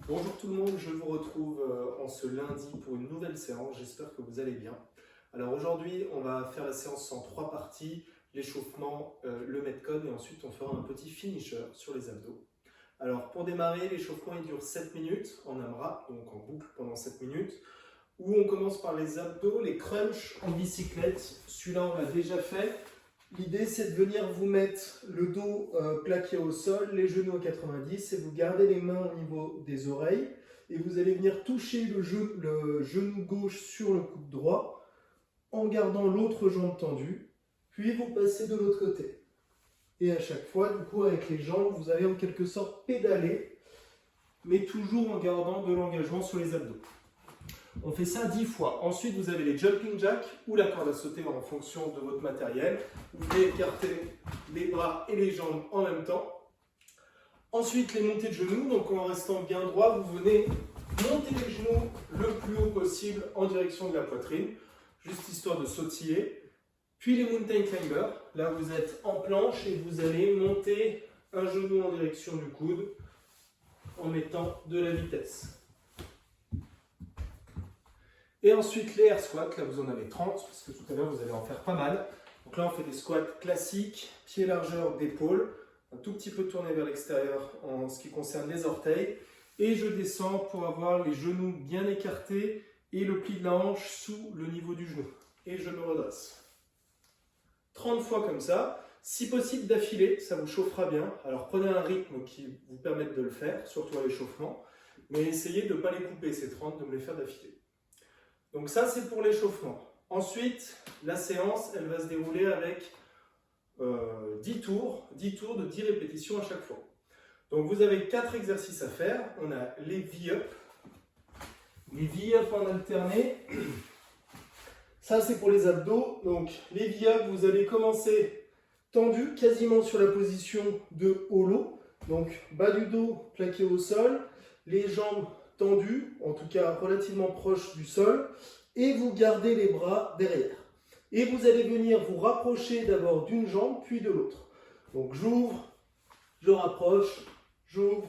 Bonjour tout le monde, je vous retrouve en ce lundi pour une nouvelle séance, j'espère que vous allez bien. Alors aujourd'hui, on va faire la séance en 3 parties, l'échauffement, le metcon et ensuite on fera un petit finisher sur les abdos. Alors pour démarrer, l'échauffement il dure 7 minutes en AMRAP, donc en boucle pendant 7 minutes, où on commence par les abdos, les crunchs en bicyclette, celui-là on l'a déjà fait. L'idée c'est de venir vous mettre le dos plaqué au sol, les genoux à 90 et vous gardez les mains au niveau des oreilles et vous allez venir toucher le genou gauche sur le coude droit en gardant l'autre jambe tendue, puis vous passez de l'autre côté. Et à chaque fois, du coup avec les jambes, vous allez en quelque sorte pédaler, mais toujours en gardant de l'engagement sur les abdos. On fait ça 10 fois. Ensuite, vous avez les jumping jacks ou la corde à sauter en fonction de votre matériel. Vous pouvez écarter les bras et les jambes en même temps. Ensuite, les montées de genoux. Donc, en restant bien droit, vous venez monter les genoux le plus haut possible en direction de la poitrine, juste histoire de sautiller. Puis les mountain climbers. Là, vous êtes en planche et vous allez monter un genou en direction du coude en mettant de la vitesse. Et ensuite les air squats, là vous en avez 30, parce que tout à l'heure vous allez en faire pas mal. Donc là on fait des squats classiques, pied largeur d'épaule, un tout petit peu tourné vers l'extérieur en ce qui concerne les orteils. Et je descends pour avoir les genoux bien écartés et le pli de la hanche sous le niveau du genou. Et je me redresse. 30 fois comme ça, si possible d'affilée, ça vous chauffera bien. Alors prenez un rythme qui vous permette de le faire, surtout à l'échauffement. Mais essayez de ne pas les couper, ces 30, de me les faire d'affilée. Donc ça, c'est pour l'échauffement. Ensuite, la séance, elle va se dérouler avec 10 tours de 10 répétitions à chaque fois. Donc vous avez 4 exercices à faire. On a les V-up. Les V-up en alterné. Ça, c'est pour les abdos. Donc les V-up, vous allez commencer tendu, quasiment sur la position de holo. Donc bas du dos plaqué au sol, les jambes tendu, en tout cas relativement proche du sol, et vous gardez les bras derrière. Et vous allez venir vous rapprocher d'abord d'une jambe, puis de l'autre. Donc j'ouvre, je rapproche, j'ouvre,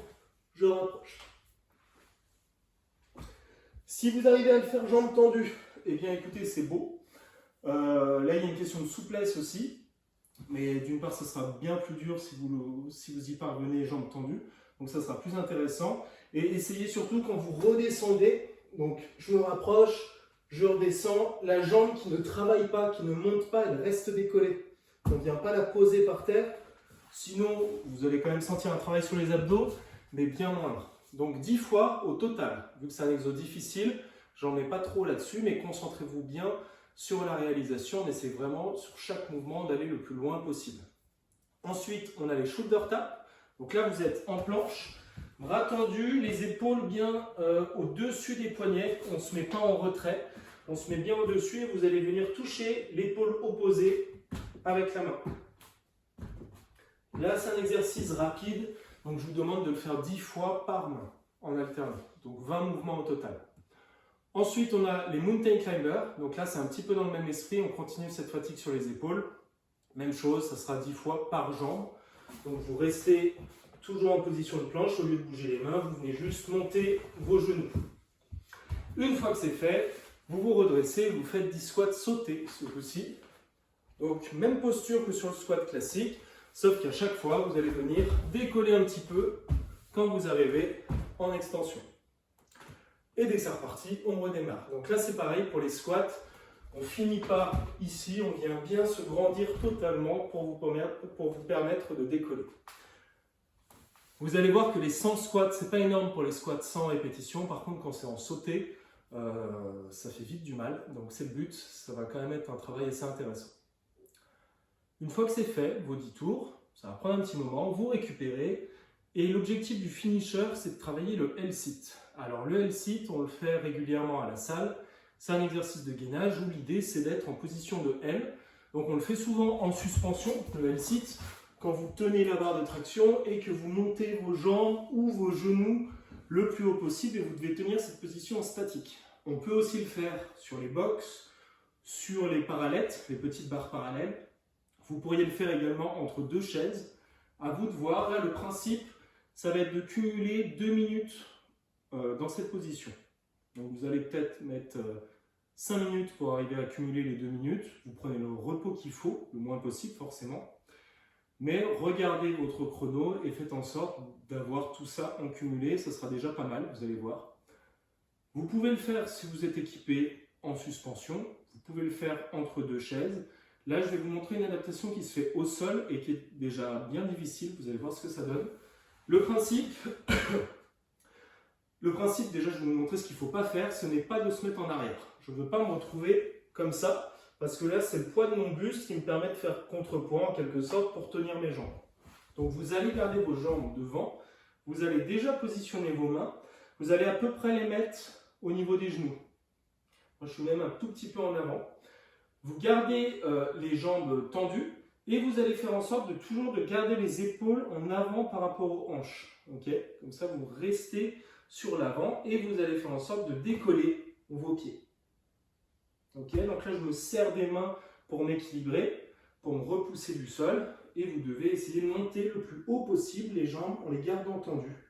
je rapproche. Si vous arrivez à le faire jambes tendues, eh bien écoutez, c'est beau. Là, il y a une question de souplesse aussi, mais d'une part, ça sera bien plus dur si vous y parvenez jambes tendues. Donc ça sera plus intéressant. Et essayez surtout quand vous redescendez, donc je me rapproche, je redescends, la jambe qui ne travaille pas, qui ne monte pas, elle reste décollée. On ne vient pas la poser par terre, sinon vous allez quand même sentir un travail sur les abdos, mais bien moindre. Donc 10 fois au total, vu que c'est un exo difficile, j'en mets pas trop là-dessus, mais concentrez-vous bien sur la réalisation, on essaie vraiment sur chaque mouvement d'aller le plus loin possible. Ensuite, on a les shoulder taps. Donc là, vous êtes en planche, bras tendus, les épaules bien au-dessus des poignets. On ne se met pas en retrait, on se met bien au-dessus et vous allez venir toucher l'épaule opposée avec la main. Là, c'est un exercice rapide, donc je vous demande de le faire 10 fois par main en alternant. Donc 20 mouvements au total. Ensuite, on a les mountain climbers. Donc là, c'est un petit peu dans le même esprit. On continue cette fatigue sur les épaules. Même chose, ça sera 10 fois par jambe. Donc vous restez toujours en position de planche, au lieu de bouger les mains, vous venez juste monter vos genoux. Une fois que c'est fait, vous vous redressez, vous faites 10 squats sautés ce coup-ci. Donc même posture que sur le squat classique, sauf qu'à chaque fois, vous allez venir décoller un petit peu quand vous arrivez en extension. Et dès que c'est reparti, on redémarre. Donc là c'est pareil pour les squats. On ne finit pas ici, on vient bien se grandir totalement pour vous permettre de décoller. Vous allez voir que les 100 squats, ce n'est pas énorme pour les squats 100 répétitions. Par contre, quand c'est en sauté, ça fait vite du mal. Donc c'est le but, ça va quand même être un travail assez intéressant. Une fois que c'est fait, vos 10 tours, ça va prendre un petit moment, vous récupérez. Et l'objectif du finisher, c'est de travailler le L-sit. Alors le L-sit, on le fait régulièrement à la salle. C'est un exercice de gainage où l'idée c'est d'être en position de L. Donc on le fait souvent en suspension, le L-sit, quand vous tenez la barre de traction et que vous montez vos jambes ou vos genoux le plus haut possible et vous devez tenir cette position en statique. On peut aussi le faire sur les box, sur les parallettes, les petites barres parallèles. Vous pourriez le faire également entre deux chaises. À vous de voir. Là, le principe, ça va être de cumuler 2 minutes dans cette position. Donc vous allez peut-être mettre 5 minutes pour arriver à cumuler les 2 minutes. Vous prenez le repos qu'il faut, le moins possible forcément. Mais regardez votre chrono et faites en sorte d'avoir tout ça en cumulé. Ça sera déjà pas mal, vous allez voir. Vous pouvez le faire si vous êtes équipé en suspension. Vous pouvez le faire entre 2 chaises. Là, je vais vous montrer une adaptation qui se fait au sol et qui est déjà bien difficile. Vous allez voir ce que ça donne. Le principe, déjà, je vais vous montrer ce qu'il ne faut pas faire. Ce n'est pas de se mettre en arrière. Je ne veux pas me retrouver comme ça. Parce que là, c'est le poids de mon buste qui me permet de faire contrepoids en quelque sorte pour tenir mes jambes. Donc vous allez garder vos jambes devant, vous allez déjà positionner vos mains, vous allez à peu près les mettre au niveau des genoux. Moi je suis même un tout petit peu en avant. Vous gardez les jambes tendues et vous allez faire en sorte de toujours garder les épaules en avant par rapport aux hanches. Okay, comme ça vous restez sur l'avant et vous allez faire en sorte de décoller vos pieds. Okay, donc là, je me serre des mains pour m'équilibrer, pour me repousser du sol. Et vous devez essayer de monter le plus haut possible les jambes en les gardant tendues.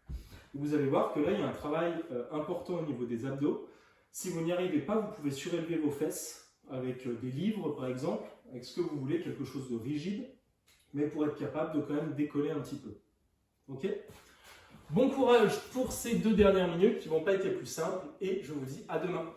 Et vous allez voir que là, il y a un travail important au niveau des abdos. Si vous n'y arrivez pas, vous pouvez surélever vos fesses avec des livres, par exemple, avec ce que vous voulez, quelque chose de rigide, mais pour être capable de quand même décoller un petit peu. Ok ? Bon courage pour ces 2 dernières minutes qui ne vont pas être les plus simples et je vous dis à demain.